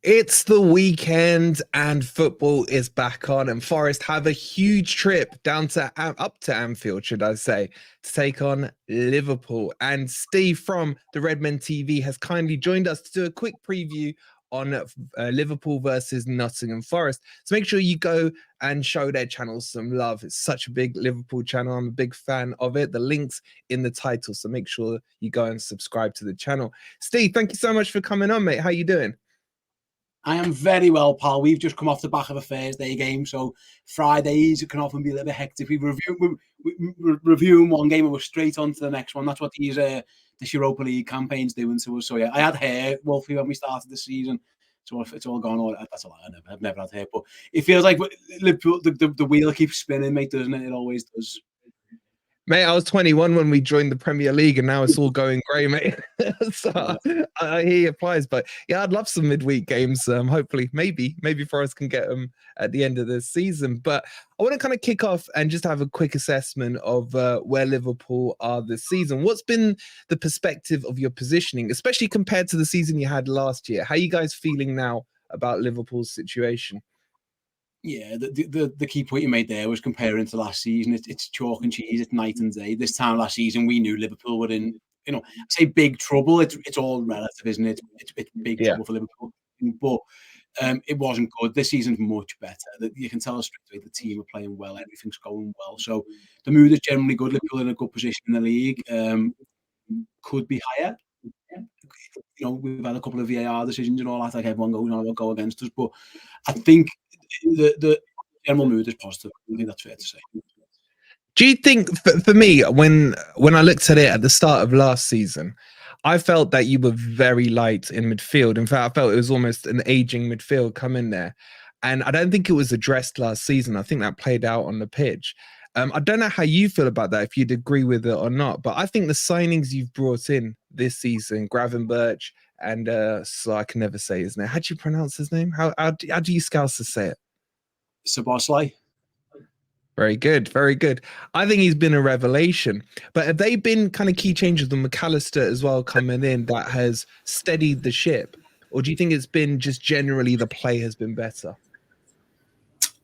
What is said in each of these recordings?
It's the weekend and football is back on, and Forest have a huge trip down to up to Anfield, should I say, to take on Liverpool. And Steve from the Redmen TV has kindly joined us to do a quick preview on Liverpool versus Nottingham Forest. So make sure you go and show their channel some love. It's such a big Liverpool channel. I'm a big fan of it. The link's in the title, so make sure you go and subscribe to the channel. Steve, thank you so much for coming on, mate. How you doing? I am very well, pal. We've just come off the back of a Thursday game, so Fridays can often be a little bit hectic. We reviewing one game and we're straight on to the next one. That's what this Europa League campaign's doing to us. So yeah, I had hair, Wolfie, when we started the season. So if it's all gone, all that's a lie. I've never had hair, but it feels like Liverpool, the wheel keeps spinning, mate, doesn't it? It always does. Mate, I was 21 when we joined the Premier League, and now it's all going grey, mate. So I hear your plies, but yeah, I'd love some midweek games. Hopefully, maybe Forest can get them at the end of the season. But I want to kind of kick off and just have a quick assessment of where Liverpool are this season. What's been the perspective of your positioning, especially compared to the season you had last year? How are you guys feeling now about Liverpool's situation? Yeah, the key point you made there was comparing to last season. It's chalk and cheese. It's night and day. This time last season, we knew Liverpool were in, I say big trouble. It's all relative, isn't it? It's big trouble for Liverpool, but it wasn't good. This season's much better. You can tell us straight away the team are playing well. Everything's going well. So the mood is generally good. Liverpool in a good position in the league. Could be higher. We've had a couple of VAR decisions and all that. Like everyone goes on, will go against us, but I think the general mood is positive. I think that's fair to say. Do you think, for me, when I looked at it at the start of last season, I felt that you were very light in midfield. In fact, I felt it was almost an aging midfield coming there. And I don't think it was addressed last season. I think that played out on the pitch. I don't know how you feel about that, if you'd agree with it or not, but I think the signings you've brought in this season, Gravenberch and so I can never say his name. How do you pronounce his name? How do you Scousers say it? Szoboszlai. Very good, very good. I think he's been a revelation. But have they been kind of key changes with McAllister as well coming in that has steadied the ship? Or do you think it's been just generally the play has been better?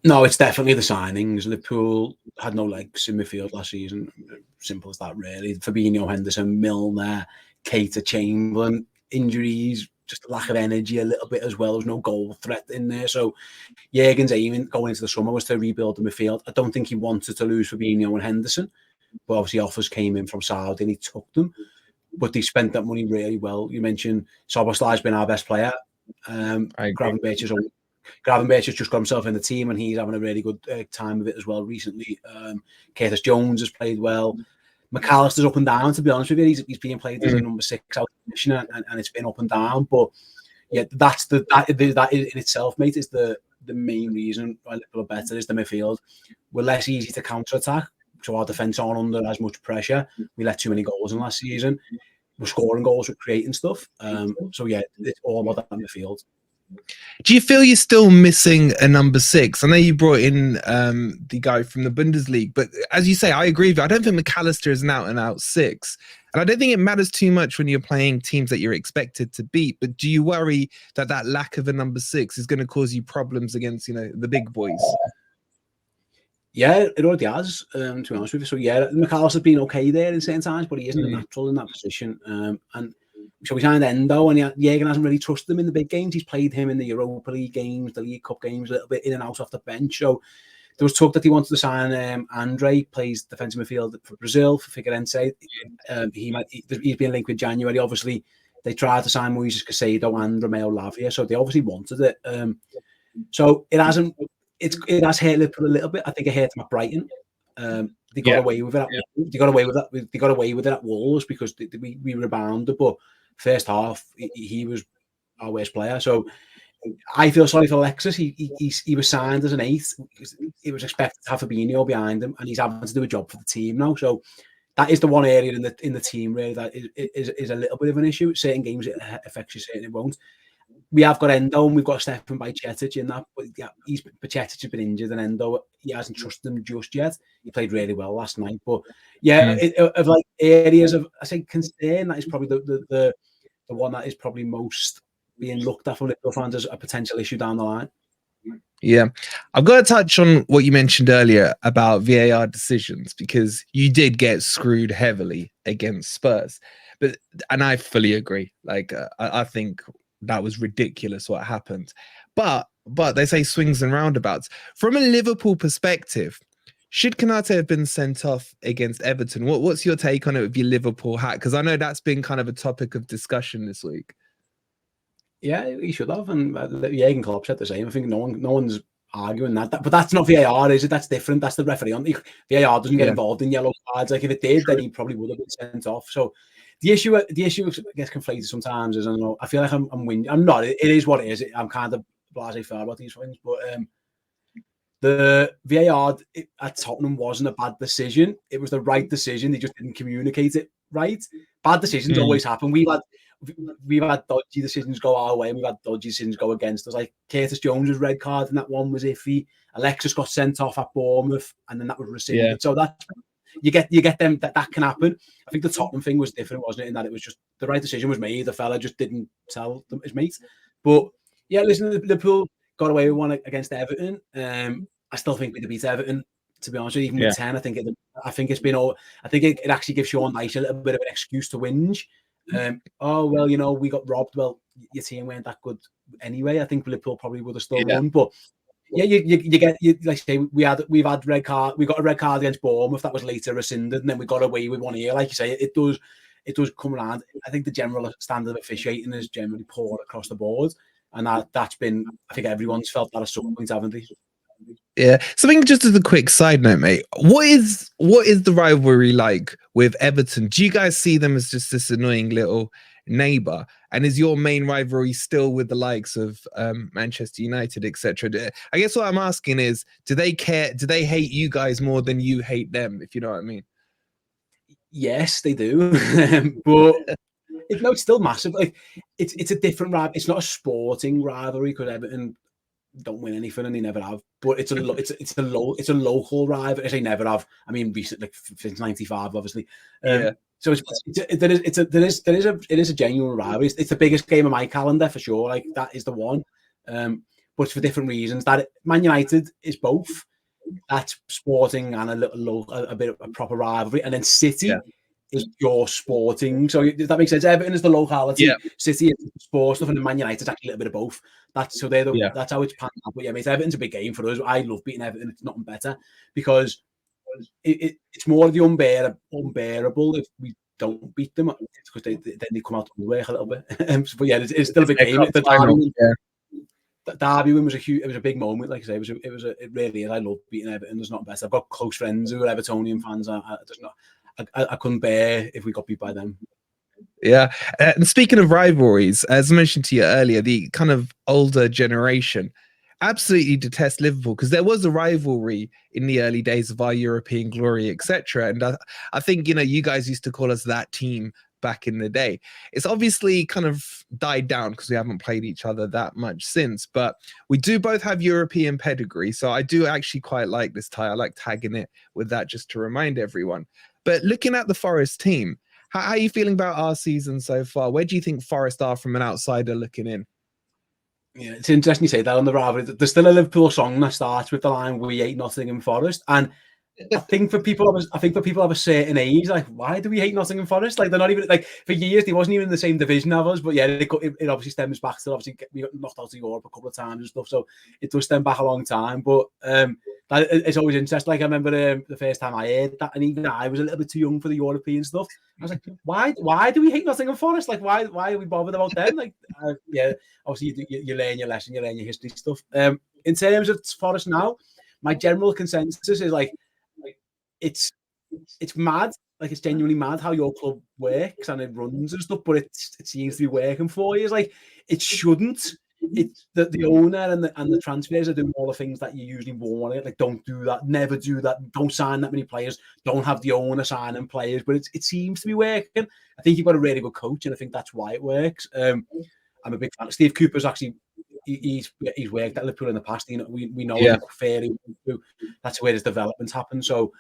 No, it's definitely the signings. Liverpool had no legs in midfield last season. Simple as that, really. Fabinho, Henderson, Milner, Keita, Chamberlain, injuries, just lack of energy a little bit as well. There's no goal threat in there. So Jurgen's aiming going into the summer was to rebuild the midfield. I don't think he wanted to lose Fabinho and Henderson, but obviously offers came in from Saudi and he took them. But they spent that money really well. You mentioned Szoboszlai's been our best player. Gravenberch has just got himself in the team and he's having a really good time with it as well recently. Curtis Jones has played well. McAllister's up and down, to be honest with you. He's being played as a number 6 out of position and it's been up and down. But yeah, that in itself, mate, is the main reason why Liverpool are better is the midfield. We're less easy to counter-attack, so our defence aren't under as much pressure. We let too many goals in last season. We're scoring goals, we're creating stuff. So yeah, it's all about that midfield. Do you feel you're still missing a number 6? I know you brought in the guy from the Bundesliga, but as you say, I agree with you. I don't think McAllister is an out-and-out 6. And I don't think it matters too much when you're playing teams that you're expected to beat. But do you worry that that lack of a number 6 is going to cause you problems against, the big boys? Yeah, it already has, to be honest with you. So yeah, McAllister's been okay there in certain times, but he isn't a natural in that position. And so we signed Endo, and Jurgen hasn't really trusted him in the big games. He's played him in the Europa League games, the League Cup games, a little bit in and out off the bench. So there was talk that he wanted to sign Andre, plays defensive midfield for Brazil, for Figueirense. He's been linked with January. Obviously, they tried to sign Moises Caicedo and Romeo Lavia, so they obviously wanted it. So it hasn't. It has hurt Liverpool a little bit. I think it hurt them at Brighton. They got away with it. They got away with that. They got away with it at Wolves because we rebounded. But first half, he was our worst player. So I feel sorry for Alexis. He was signed as an 8. He was expected to have Fabinho behind him, and he's having to do a job for the team now. So that is the one area in the team really that is a little bit of an issue. Certain games it affects you, certain it won't. We have got Endo and we've got Stefan Bajcetic in that, but yeah, Bajcetic has been injured and Endo, he hasn't trusted him just yet. He played really well last night, but yeah, of like areas of, I say, concern, that is probably the one that is probably most being looked at from Liverpool fans as a potential issue down the line. Yeah, I've got to touch on what you mentioned earlier about VAR decisions, because you did get screwed heavily against Spurs. And I fully agree. Like, I think that was ridiculous what happened. But they say swings and roundabouts. From a Liverpool perspective, should Konate have been sent off against Everton? What's your take on it with your Liverpool hat? Because I know that's been kind of a topic of discussion this week. Yeah, he should have, and Jurgen Klopp said the same. I think no one's arguing that. But that's not VAR, is it? That's different. That's the referee. VAR doesn't get involved in yellow cards. Like if it did, then he probably would have been sent off. So the issue gets conflated sometimes. Is I feel like I'm winning. I'm not. It is what it is. I'm kind of blasé fair about these things, but the VAR at Tottenham wasn't a bad decision. It was the right decision. They just didn't communicate it right. Bad decisions always happen. We've had dodgy decisions go our way, and we've had dodgy decisions go against us. Like Curtis Jones's red card, and that one was iffy. Alexis got sent off at Bournemouth, and then that was rescinded. Yeah. So that you get them that can happen. I think the Tottenham thing was different, wasn't it? In that it was just the right decision was made. The fella just didn't tell his mates. But yeah, listen, Liverpool got away with one against Everton. I still think we'd beat Everton. To be honest with you, even with 10, I think it's been all. I think it actually gives Sean Dyche a little bit of an excuse to whinge. Oh well, we got robbed. Well, your team weren't that good anyway. I think Liverpool probably would have still won, but yeah, you get like say we got a red card against Bournemouth that was later rescinded, and then we got away with one here. Like you say, it does come around. I think the general standard of officiating is generally poor across the board, and that's been, I think everyone's felt that at some point, haven't they? Yeah. Something just as a quick side note, mate. What is the rivalry like with Everton? Do you guys see them as just this annoying little neighbor? And is your main rivalry still with the likes of Manchester United, etc.? I guess what I'm asking is, do they care? Do they hate you guys more than you hate them? If you know what I mean. Yes, they do. But it's still massive. Like it's a different rivalry. It's not a sporting rivalry because Everton don't win anything and they never have. But it's a local rivalry. They never have. I mean, recently, like since '95, obviously. Yeah. So it is a genuine rivalry. It's the biggest game of my calendar for sure. Like that is the one. But it's for different reasons. That Man United is both. That's sporting and a bit of a proper rivalry. And then City is your sporting. So does that make sense? Everton is the locality. Yeah. City is the sports stuff, and then Man United is actually a little bit of both. That's how it's panned out. But yeah, mate, Everton's a big game for us. I love beating Everton. It's nothing better because it's more of the unbearable if we don't beat them, because then they come out of the way a little bit. But yeah, it's still a big game. The Derby win was a big moment. Like I say, it really is. I love beating Everton. There's nothing better. I've got close friends who are Evertonian fans. I couldn't bear if we got beat by them. Yeah. And speaking of rivalries, as I mentioned to you earlier, the kind of older generation absolutely detest Liverpool because there was a rivalry in the early days of our European glory, etc. And I think, you guys used to call us that team back in the day. It's obviously kind of died down because we haven't played each other that much since, but we do both have European pedigree. So I do actually quite like this tie. I like tagging it with that just to remind everyone. But looking at the Forest team, how are you feeling about our season so far? Where do you think Forest are from an outsider looking in? Yeah, it's interesting you say that on the rivalry. There's still a Liverpool song that starts with the line "We hate Nottingham Forest," and I think for people of a certain age, like, why do we hate Nottingham Forest? Like, they're not even, like, for years they wasn't even in the same division of us. But yeah, it obviously stems back to, obviously we got knocked out of Europe a couple of times and stuff, so it does stem back a long time. But it's always interesting. Like, I remember the first time I heard that, and even I was a little bit too young for the European stuff. I was like, why do we hate Nottingham Forest? Like, why are we bothered about them? Like, yeah, obviously you learn your lesson, you learn your history stuff. In terms of Forest now, my general consensus is like it's mad. Like, it's genuinely mad how your club works and it runs and stuff, but it seems to be working for you. It's like, it shouldn't. It's the owner and the transfers are doing all the things that you usually want it. Like, don't do that, never do that, don't sign that many players, don't have the owner signing players. But it seems to be working. I think you've got a really good coach, and I think that's why it works. I'm a big fan. Steve Cooper's actually he's worked at Liverpool in the past. We know him fairly well. That's where his development's happened. So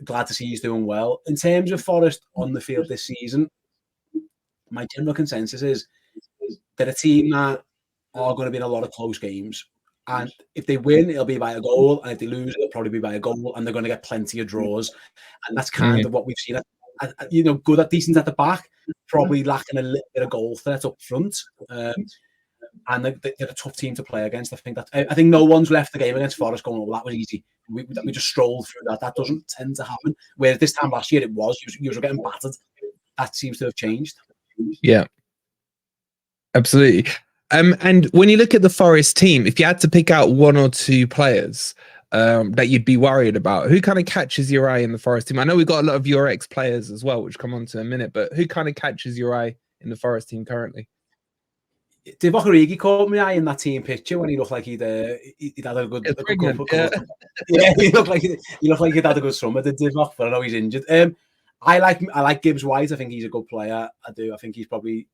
glad to see he's doing well. In terms of Forest on the field this season, my general consensus is they're a team that are going to be in a lot of close games. And if they win, it'll be by a goal. And if they lose, it'll probably be by a goal. And they're going to get plenty of draws. And that's kind of what we've seen. You know, good at decent at the back, probably lacking a little bit of goal threat up front. And they're a tough team to play against. I think no one's left the game against Forest going, "Oh, that was easy." We just strolled through that. That doesn't tend to happen. Whereas this time last year, it was. You were getting battered. That seems to have changed. Yeah, absolutely. And when you look at the Forest team, if you had to pick out one or two players that you'd be worried about, who kind of catches your eye in the Forest team? I know we've got a lot of your ex-players as well, which come on to in a minute, but who kind of catches your eye in the Forest team currently? Divock Origi caught my eye in that team picture when he looked like he'd had a good yeah, he looked like he'd had a good summer, did Divock, but I know he's injured. I like Gibbs White. I think he's a good player. I do. I think he's probably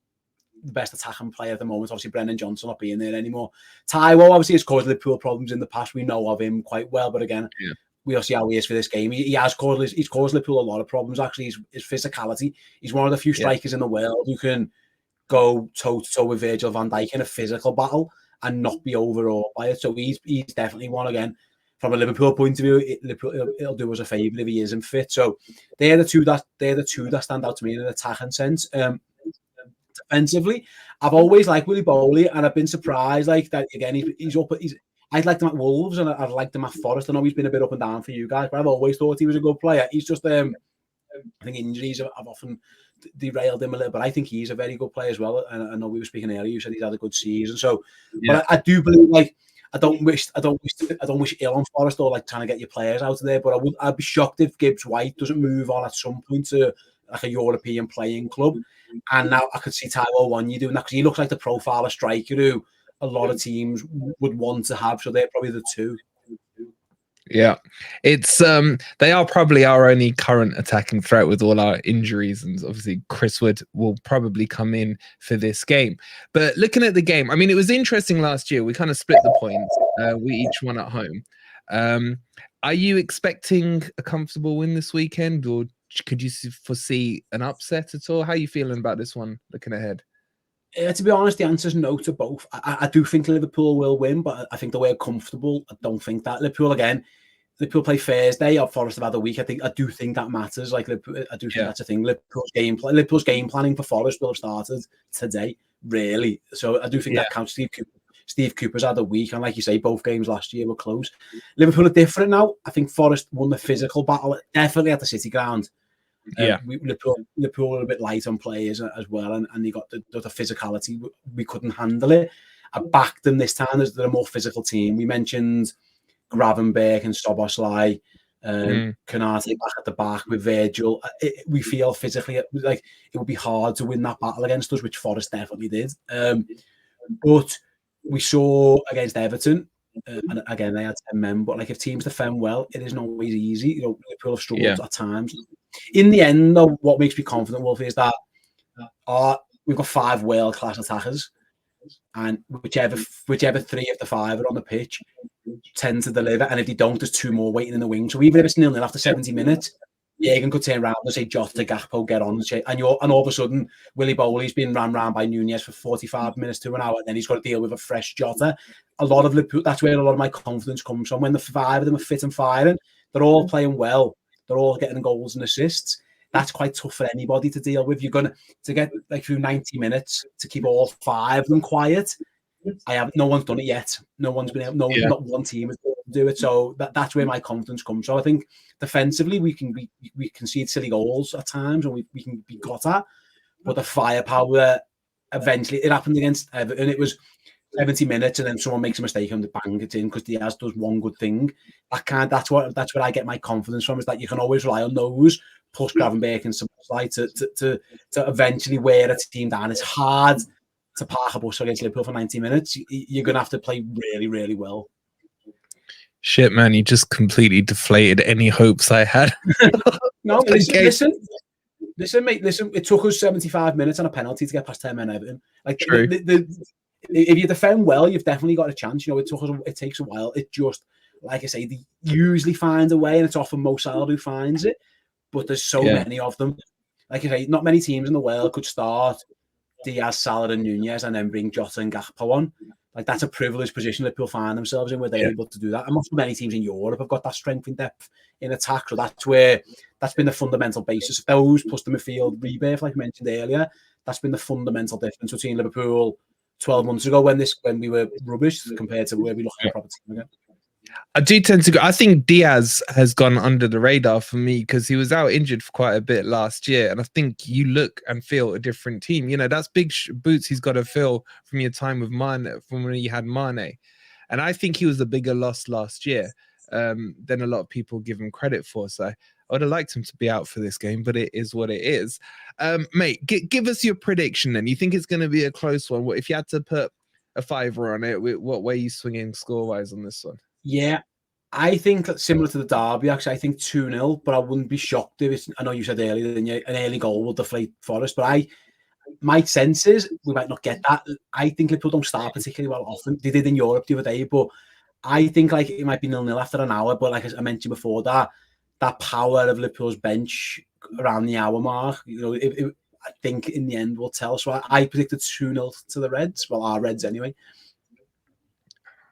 the best attacking player at the moment. Obviously, Brennan Johnson not being there anymore. Taiwo obviously has caused Liverpool problems in the past. We know of him quite well, but again, we'll see how he is for this game. He's caused Liverpool a lot of problems. Actually, his physicality. He's one of the few strikers in the world who can go toe to toe with Virgil van Dijk in a physical battle and not be overawed by it. So he's definitely one again. From a Liverpool point of view, it'll do us a favour if he isn't fit. So they're the two that stand out to me in an attacking sense. Defensively, I've always liked Willy Bowley, and I've been surprised like that again. I'd liked him at Wolves, and I've liked him at Forest. I know he's been a bit up and down for you guys, but I've always thought he was a good player. He's just I think injuries have often derailed him a little, but I think he's a very good player as well. And I know we were speaking earlier. You said he's had a good season, so but I do believe like. I don't wish ill on Forest or like trying to get your players out of there, but I'd be shocked if Gibbs White doesn't move on at some point to like a European playing club. And now I could see Taiwo Wanya doing that because he looks like the profile of striker who a lot of teams would want to have. So they're probably the two. Yeah, it's they are probably our only current attacking threat with all our injuries, and obviously Chris Wood will probably come in for this game. But looking at the game, I mean, it was interesting last year. We kind of split the points. We each won at home. Are you expecting a comfortable win this weekend, or could you foresee an upset at all? How are you feeling about this one looking ahead? To be honest, the answer is no to both. I do think Liverpool will win, but I think the way comfortable, I don't think that. Liverpool play Thursday. Or Forest have had a week. I do think that matters. Like I do think that's a thing. Liverpool's game planning for Forest will have started today, really. So I do think that counts. Steve Cooper's had a week, and like you say, both games last year were close. Liverpool are different now. I think Forest won the physical battle, definitely at the City Ground. Liverpool were a bit light on players as well, and they got the physicality. We couldn't handle it. I backed them this time. They're a more physical team. We mentioned Gravenberch and Szoboszlai, Konate back at the back with Virgil. We feel physically like it would be hard to win that battle against us, which Forest definitely did. But we saw against Everton, and again they had 10 men. But like if teams defend well, it isn't always easy. You know, Liverpool have struggled at times. In the end, though, what makes me confident, Wolf, is that we've got 5 world-class attackers, and whichever 3 of the 5 are on the pitch tend to deliver. And if they don't, there's 2 more waiting in the wing. So even if it's 0-0 after 70 minutes, Jürgen could turn around and say, Jota, Gakpo, get on. And all of a sudden, Willy Bowley's been ran round by Nunez for 45 minutes to an hour, and then he's got to deal with a fresh Jota. That's where a lot of my confidence comes from. When the 5 of them are fit and firing, they're all playing well. They're all getting goals and assists. That's quite tough for anybody to deal with. You're going to get like through 90 minutes to keep all 5 of them quiet. No one's done it yet. No one's been able. Not one team has been able to do it. So that's where my confidence comes. So I think defensively we can concede silly goals at times, and we can be got at. But the firepower, eventually, it happened against Everton. It was 70 minutes, and then someone makes a mistake and they bang it in because Diaz does one good thing. That's where I get my confidence from, is that you can always rely on those, plus Gravenberch and Szoboszlai to eventually wear a team down. It's hard to park a bus against Liverpool for 90 minutes. You're going to have to play really, really well. Shit, man, you just completely deflated any hopes I had. No, listen, mate. Listen, it took us 75 minutes and a penalty to get past 10 men Everton. Like, true. If you defend well, you've definitely got a chance. You know, it takes a while. It just, like I say, they usually find a way, and it's often Mo Salah who finds it. But there's so many of them. Like I say, not many teams in the world could start Diaz, Salah, and Nunez, and then bring Jota and Gakpo on. Like, that's a privileged position that people find themselves in, where they're able to do that. And not many teams in Europe have got that strength and depth in attack. So that's been the fundamental basis of those, plus the midfield rebirth, like I mentioned earlier. That's been the fundamental difference between Liverpool 12 months ago when we were rubbish compared to where we look at a proper team again. I do tend to go. I think Diaz has gone under the radar for me because he was out injured for quite a bit last year. And I think you look and feel a different team. You know, that's big boots he's got to fill from your time with Mane, from when you had Mane. And I think he was a bigger loss last year than a lot of people give him credit for. So I would have liked him to be out for this game, but it is what it is. Mate, give us your prediction then. You think it's going to be a close one? What if you had to put a fiver on it? What way are you swinging score-wise on this one? Yeah, I think that's similar to the derby. Actually, I think 2-0, but I wouldn't be shocked if it's, I know you said earlier, an early goal will deflate Forest, but my sense is we might not get that. I think Liverpool don't start particularly well often. They did in Europe the other day, but I think like it might be 0-0 after an hour. But like I mentioned before, that power of Liverpool's bench around the hour mark, you know, I think in the end will tell. So I predicted 2-0 to the Reds. Well, our Reds anyway.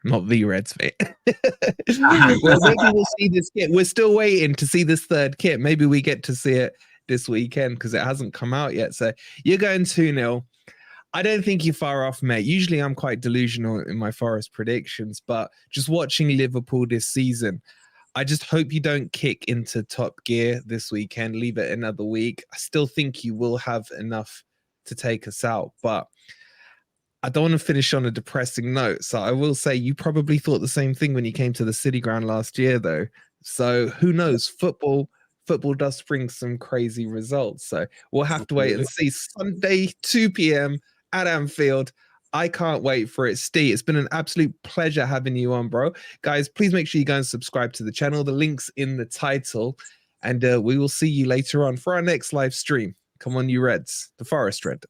Not the Reds, mate. Well, maybe we'll see this kit. We're still waiting to see this third kit. Maybe we get to see it this weekend because it hasn't come out yet. So you're going 2-0. I don't think you're far off, mate. Usually I'm quite delusional in my Forest predictions, but just watching Liverpool this season, I just hope you don't kick into top gear this weekend. Leave it another week. I still think you will have enough to take us out, but I don't want to finish on a depressing note. So I will say you probably thought the same thing when you came to the City Ground last year, though. So who knows? Football does bring some crazy results. So we'll have to wait and see. Sunday, 2 p.m. at Anfield. I can't wait for it. Steve, it's been an absolute pleasure having you on, bro. Guys, please make sure you go and subscribe to the channel. The link's in the title. And we will see you later on for our next live stream. Come on, you Reds. The Forest Red.